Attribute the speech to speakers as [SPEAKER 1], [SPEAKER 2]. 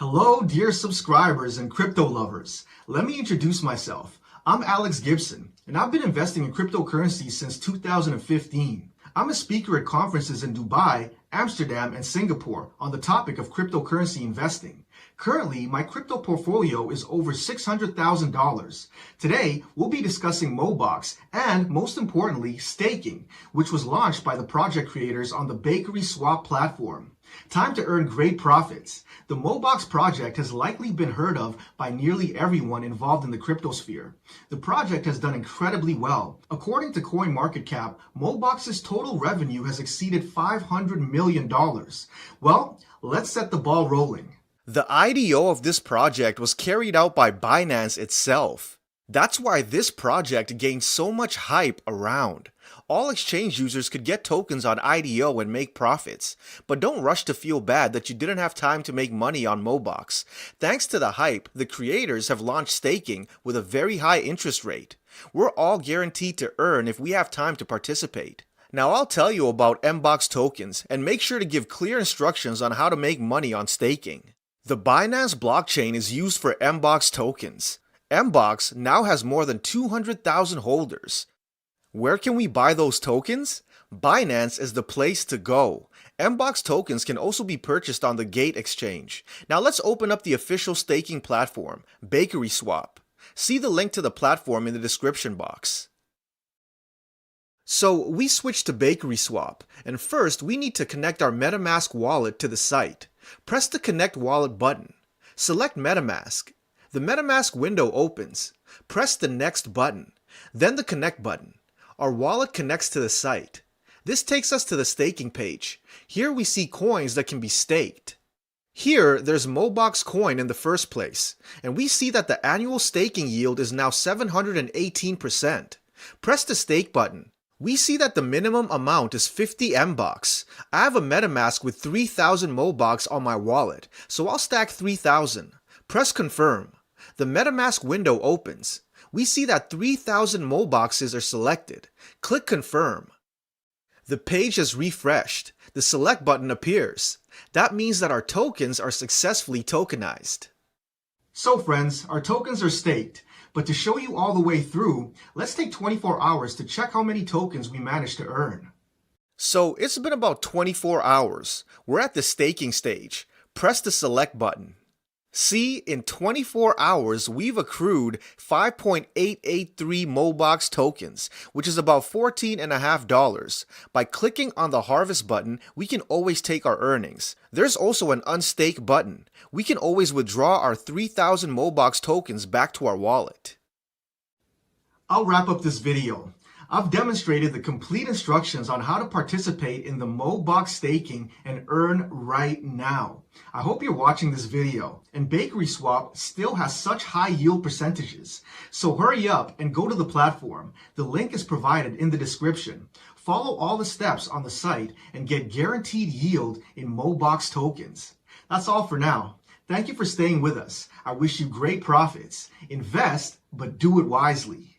[SPEAKER 1] Hello, dear subscribers and crypto lovers. Let me introduce myself. I'm Alex Gibson, and I've been investing in cryptocurrency since 2015. I'm a speaker at conferences in Dubai, Amsterdam, and Singapore on the topic of cryptocurrency investing. Currently, my crypto portfolio is over $600,000. Today, we'll be discussing MOBOX and, most importantly, staking, which was launched by the project creators on the BakerySwap platform. Time to earn great profits. The MOBOX project has likely been heard of by nearly everyone involved in the cryptosphere. The project has done incredibly well. According to CoinMarketCap, MOBOX's total revenue has exceeded $500 million. Well, let's set the ball rolling.
[SPEAKER 2] The IDO of this project was carried out by Binance itself. That's why this project gained so much hype around. All exchange users could get tokens on IDO and make profits, but don't rush to feel bad that you didn't have time to make money on MOBOX. Thanks to the hype, the creators have launched staking with a very high interest rate. We're all guaranteed to earn if we have time to participate. Now I'll tell you about MBOX tokens and make sure to give clear instructions on how to make money on staking. The Binance blockchain is used for MBOX tokens. MBOX now has more than 200,000 holders. Where can we buy those tokens? Binance is the place to go. MBOX tokens can also be purchased on the Gate exchange. Now let's open up the official staking platform, BakerySwap. See the link to the platform in the description box. So we switched to BakerySwap, and first we need to connect our MetaMask wallet to the site. Press the Connect Wallet button. Select MetaMask. The MetaMask window opens. Press the Next button, then the Connect button. Our wallet connects to the site. This takes us to the staking page. Here we see coins that can be staked. Here, there's MOBOX coin in the first place, and we see that the annual staking yield is now 718%. Press the Stake button. We see that the minimum amount is 50 MBOX. I have a MetaMask with 3,000 MOBOX on my wallet, so I'll stack 3,000. Press Confirm. The MetaMask window opens. We see that 3,000 MOBOXes are selected. Click Confirm. The page has refreshed. The Select button appears. That means that our tokens are successfully tokenized.
[SPEAKER 1] So friends, our tokens are staked. But to show you all the way through, let's take 24 hours to check how many tokens we managed to earn.
[SPEAKER 2] So it's been about 24 hours. We're at the staking stage. Press the Select button. See, in 24 hours, we've accrued 5.883 MOBOX tokens, which is about $14.50. By clicking on the Harvest button, we can always take our earnings. There's also an Unstake button. We can always withdraw our 3,000 MOBOX tokens back to our wallet.
[SPEAKER 1] I'll wrap up this video. I've demonstrated the complete instructions on how to participate in the MOBOX staking and earn right now. I hope you're watching this video, and BakerySwap still has such high yield percentages. So hurry up and go to the platform. The link is provided in the description. Follow all the steps on the site and get guaranteed yield in MOBOX tokens. That's all for now. Thank you for staying with us. I wish you great profits. Invest, but do it wisely.